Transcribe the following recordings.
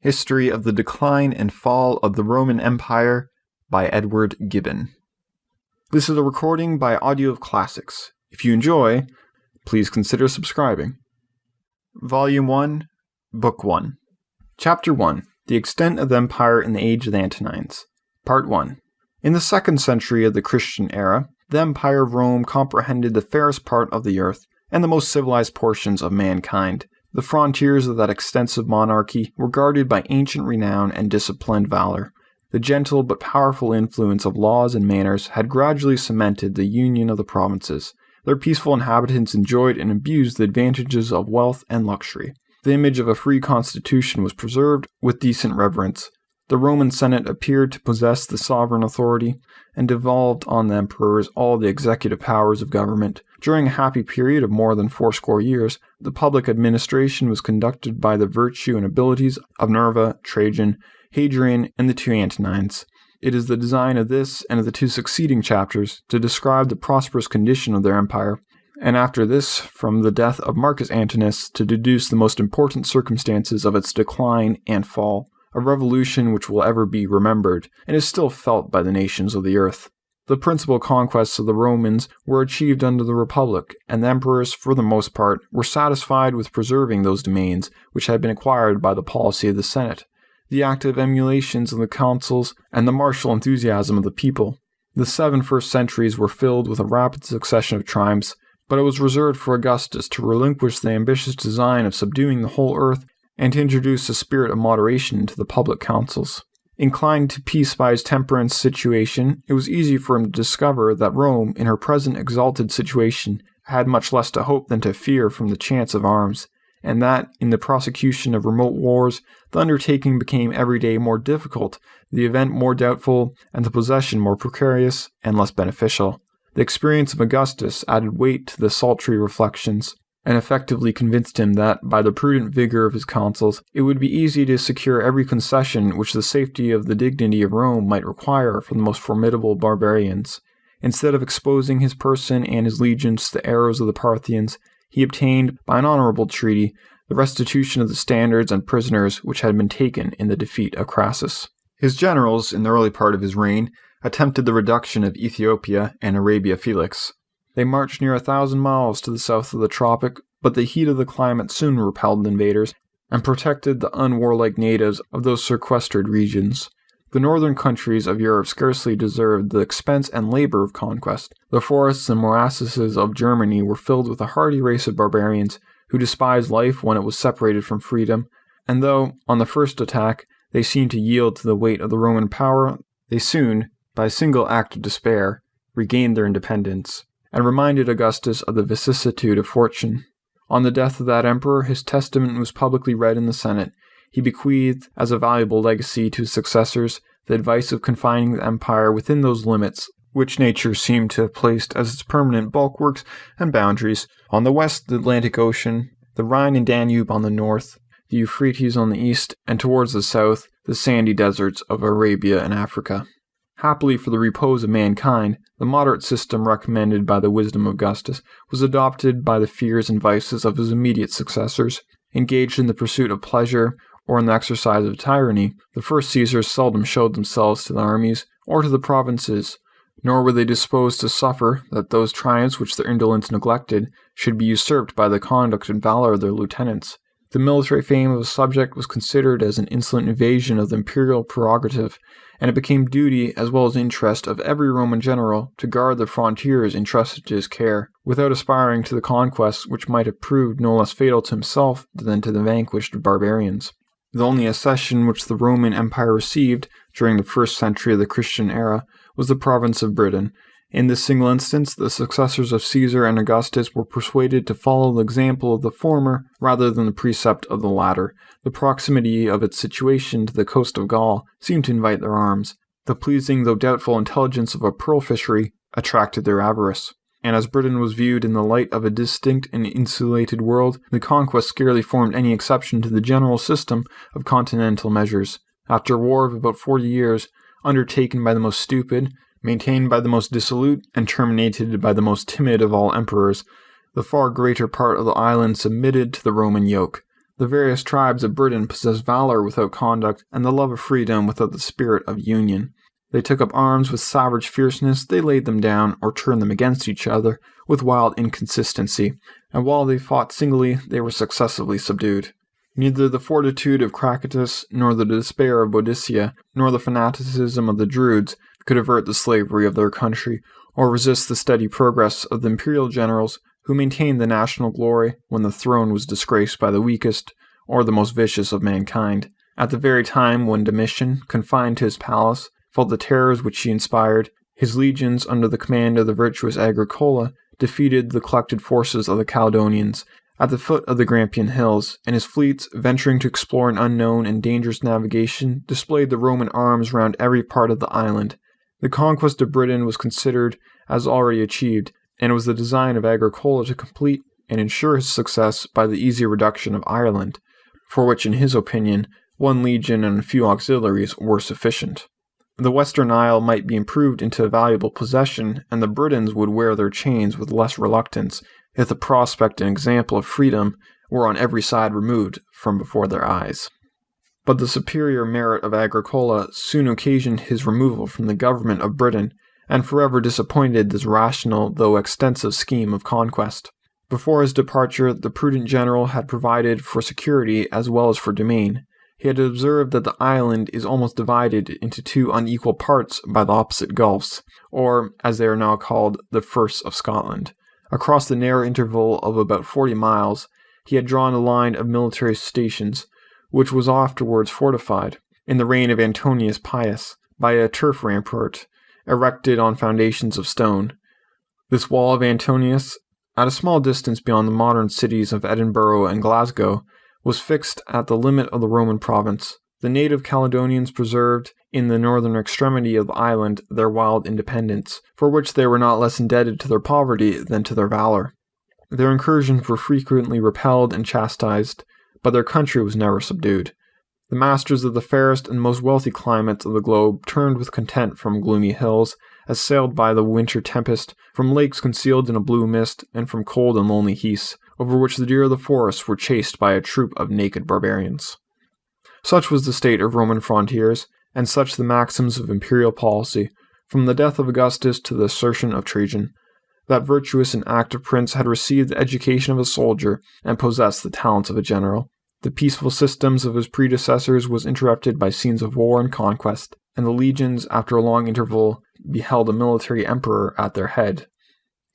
History of the Decline and Fall of the Roman Empire by Edward Gibbon. This is a recording by Audioofclassics. If you enjoy, please consider subscribing. Volume 1, Book 1. Chapter 1. The Extent of the Empire in the Age of the Antonines. Part 1. In the 2nd century of the Christian era, the Empire of Rome comprehended the fairest part of the earth and the most civilized portions of mankind. The frontiers of that extensive monarchy were guarded by ancient renown and disciplined valor. The gentle but powerful influence of laws and manners had gradually cemented the union of the provinces. Their peaceful inhabitants enjoyed and abused the advantages of wealth and luxury. The image of a free constitution was preserved with decent reverence. The Roman Senate appeared to possess the sovereign authority and devolved on the emperors all the executive powers of government. During a happy period of more than 80 years, the public administration was conducted by the virtue and abilities of Nerva, Trajan, Hadrian, and the 2 Antonines. It is the design of this and of the 2 succeeding chapters to describe the prosperous condition of their empire, and after this, from the death of Marcus Antonius, to deduce the most important circumstances of its decline and fall, a revolution which will ever be remembered, and is still felt by the nations of the earth. The principal conquests of the Romans were achieved under the Republic, and the emperors, for the most part, were satisfied with preserving those domains which had been acquired by the policy of the Senate, the active emulations of the consuls, and the martial enthusiasm of the people. The 7 first centuries were filled with a rapid succession of triumphs, but it was reserved for Augustus to relinquish the ambitious design of subduing the whole earth and to introduce a spirit of moderation into the public councils. Inclined to peace by his temperance situation, it was easy for him to discover that Rome, in her present exalted situation, had much less to hope than to fear from the chance of arms, and that, in the prosecution of remote wars, the undertaking became every day more difficult, the event more doubtful, and the possession more precarious and less beneficial. The experience of Augustus added weight to the sultry reflections, and effectively convinced him that, by the prudent vigor of his counsels, it would be easy to secure every concession which the safety of the dignity of Rome might require from the most formidable barbarians. Instead of exposing his person and his legions to the arrows of the Parthians, he obtained, by an honorable treaty, the restitution of the standards and prisoners which had been taken in the defeat of Crassus. His generals, in the early part of his reign, attempted the reduction of Ethiopia and Arabia Felix. They marched near 1,000 miles to the south of the tropic, but the heat of the climate soon repelled the invaders and protected the unwarlike natives of those sequestered regions. The northern countries of Europe scarcely deserved the expense and labor of conquest. The forests and morasses of Germany were filled with a hardy race of barbarians who despised life when it was separated from freedom, and though, on the first attack, they seemed to yield to the weight of the Roman power, they soon, by a single act of despair, regained their independence, and reminded Augustus of the vicissitude of fortune. On the death of that emperor, his testament was publicly read in the Senate. He bequeathed, as a valuable legacy to his successors, the advice of confining the empire within those limits which nature seemed to have placed as its permanent bulwarks and boundaries. On the west, the Atlantic Ocean, the Rhine and Danube on the north, the Euphrates on the east, and towards the south, the sandy deserts of Arabia and Africa. Happily for the repose of mankind, the moderate system recommended by the wisdom of Augustus was adopted by the fears and vices of his immediate successors. Engaged in the pursuit of pleasure or in the exercise of tyranny, the first Caesars seldom showed themselves to the armies or to the provinces, nor were they disposed to suffer that those triumphs which their indolence neglected should be usurped by the conduct and valor of their lieutenants. The military fame of a subject was considered as an insolent invasion of the imperial prerogative, and it became duty as well as interest of every Roman general to guard the frontiers entrusted to his care, without aspiring to the conquests which might have proved no less fatal to himself than to the vanquished barbarians. The only accession which the Roman Empire received during the 1st century of the Christian era was the province of Britain. In this single instance, the successors of Caesar and Augustus were persuaded to follow the example of the former rather than the precept of the latter. The proximity of its situation to the coast of Gaul seemed to invite their arms. The pleasing though doubtful intelligence of a pearl fishery attracted their avarice. And as Britain was viewed in the light of a distinct and insulated world, the conquest scarcely formed any exception to the general system of continental measures. After a war of about 40 years, undertaken by the most stupid, maintained by the most dissolute, and terminated by the most timid of all emperors, the far greater part of the island submitted to the Roman yoke. The various tribes of Britain possessed valor without conduct, and the love of freedom without the spirit of union. They took up arms with savage fierceness, they laid them down, or turned them against each other with wild inconsistency, and while they fought singly, they were successively subdued. Neither the fortitude of Cratitus, nor the despair of Boadicea, nor the fanaticism of the Druids could avert the slavery of their country, or resist the steady progress of the imperial generals who maintained the national glory when the throne was disgraced by the weakest or the most vicious of mankind. At the very time when Domitian, confined to his palace, felt the terrors which he inspired, his legions, under the command of the virtuous Agricola, defeated the collected forces of the Caledonians at the foot of the Grampian Hills, and his fleets, venturing to explore an unknown and dangerous navigation, displayed the Roman arms round every part of the island. The conquest of Britain was considered as already achieved, and it was the design of Agricola to complete and ensure his success by the easy reduction of Ireland, for which, in his opinion, 1 legion and a few auxiliaries were sufficient. The Western Isle might be improved into a valuable possession, and the Britons would wear their chains with less reluctance if the prospect and example of freedom were on every side removed from before their eyes. But the superior merit of Agricola soon occasioned his removal from the government of Britain, and forever disappointed this rational though extensive scheme of conquest. Before his departure, the prudent general had provided for security as well as for domain. He had observed that the island is almost divided into 2 unequal parts by the opposite gulfs, or, as they are now called, the Firths of Scotland. Across the narrow interval of about 40 miles, he had drawn a line of military stations, which was afterwards fortified, in the reign of Antonius Pius, by a turf rampart, erected on foundations of stone. This wall of Antonius, at a small distance beyond the modern cities of Edinburgh and Glasgow, was fixed at the limit of the Roman province. The native Caledonians preserved, in the northern extremity of the island, their wild independence, for which they were not less indebted to their poverty than to their valor. Their incursions were frequently repelled and chastised, but their country was never subdued. The masters of the fairest and most wealthy climates of the globe turned with content from gloomy hills, assailed by the winter tempest, from lakes concealed in a blue mist, and from cold and lonely heaths, over which the deer of the forest were chased by a troop of naked barbarians. Such was the state of Roman frontiers, and such the maxims of imperial policy, from the death of Augustus to the assertion of Trajan. That virtuous and active prince had received the education of a soldier, and possessed the talents of a general. The peaceful systems of his predecessors was interrupted by scenes of war and conquest, and the legions, after a long interval, beheld a military emperor at their head.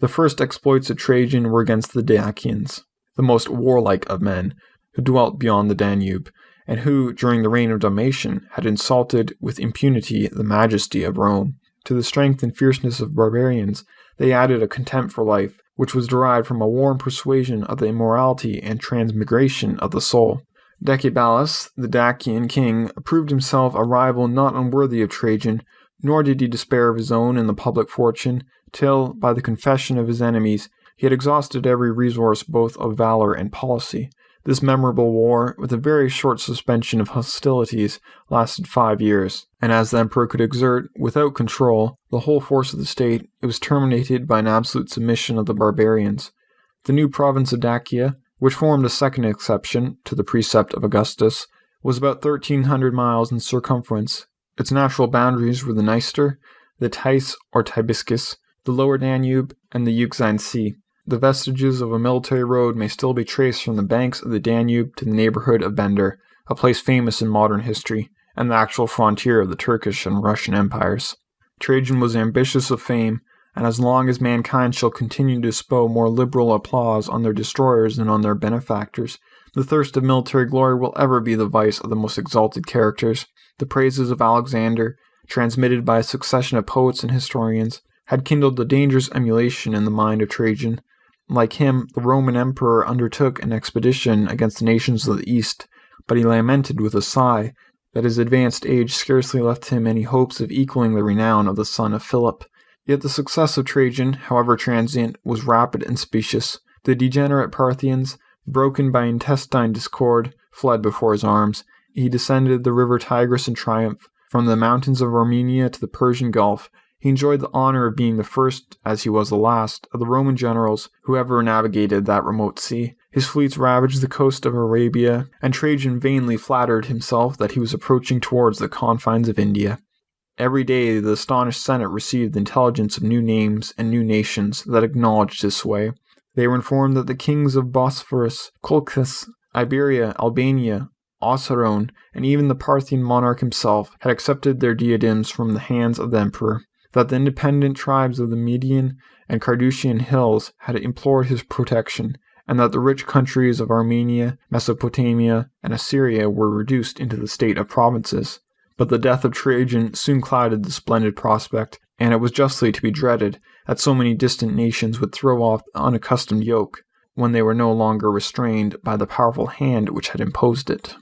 The first exploits of Trajan were against the Dacians, the most warlike of men, who dwelt beyond the Danube, and who, during the reign of Domitian, had insulted with impunity the majesty of Rome. To the strength and fierceness of barbarians, they added a contempt for life, which was derived from a warm persuasion of the immorality and transmigration of the soul. Decebalus, the Dacian king, approved himself a rival not unworthy of Trajan, nor did he despair of his own and the public fortune, till, by the confession of his enemies, he had exhausted every resource both of valor and policy. This memorable war, with a very short suspension of hostilities, lasted 5 years, and as the emperor could exert, without control, the whole force of the state, it was terminated by an absolute submission of the barbarians. The new province of Dacia, which formed a second exception to the precept of Augustus, was about 1,300 miles in circumference. Its natural boundaries were the Dniester, the Theiss or Tibiscus, the lower Danube, and the Euxine Sea. The vestiges of a military road may still be traced from the banks of the Danube to the neighborhood of Bender, a place famous in modern history, and the actual frontier of the Turkish and Russian empires. Trajan was ambitious of fame, and as long as mankind shall continue to bestow more liberal applause on their destroyers than on their benefactors, the thirst of military glory will ever be the vice of the most exalted characters. The praises of Alexander, transmitted by a succession of poets and historians, had kindled a dangerous emulation in the mind of Trajan. Like him, the Roman emperor undertook an expedition against the nations of the East, but he lamented with a sigh that his advanced age scarcely left him any hopes of equaling the renown of the son of Philip. Yet the success of Trajan, however transient, was rapid and specious. The degenerate Parthians, broken by intestine discord, fled before his arms. He descended the river Tigris in triumph. From the mountains of Armenia to the Persian Gulf, he enjoyed the honor of being the first, as he was the last, of the Roman generals who ever navigated that remote sea, His fleets ravaged the coast of Arabia, and Trajan vainly flattered himself that he was approaching towards the confines of India. Every day the astonished Senate received intelligence of new names and new nations that acknowledged his sway. They were informed that the kings of Bosphorus, Colchis, Iberia, Albania, Osirone, and even the Parthian monarch himself had accepted their diadems from the hands of the emperor, that the independent tribes of the Median and Carduchian hills had implored his protection, and that the rich countries of Armenia, Mesopotamia, and Assyria were reduced into the state of provinces. But the death of Trajan soon clouded the splendid prospect, and it was justly to be dreaded that so many distant nations would throw off the unaccustomed yoke when they were no longer restrained by the powerful hand which had imposed it.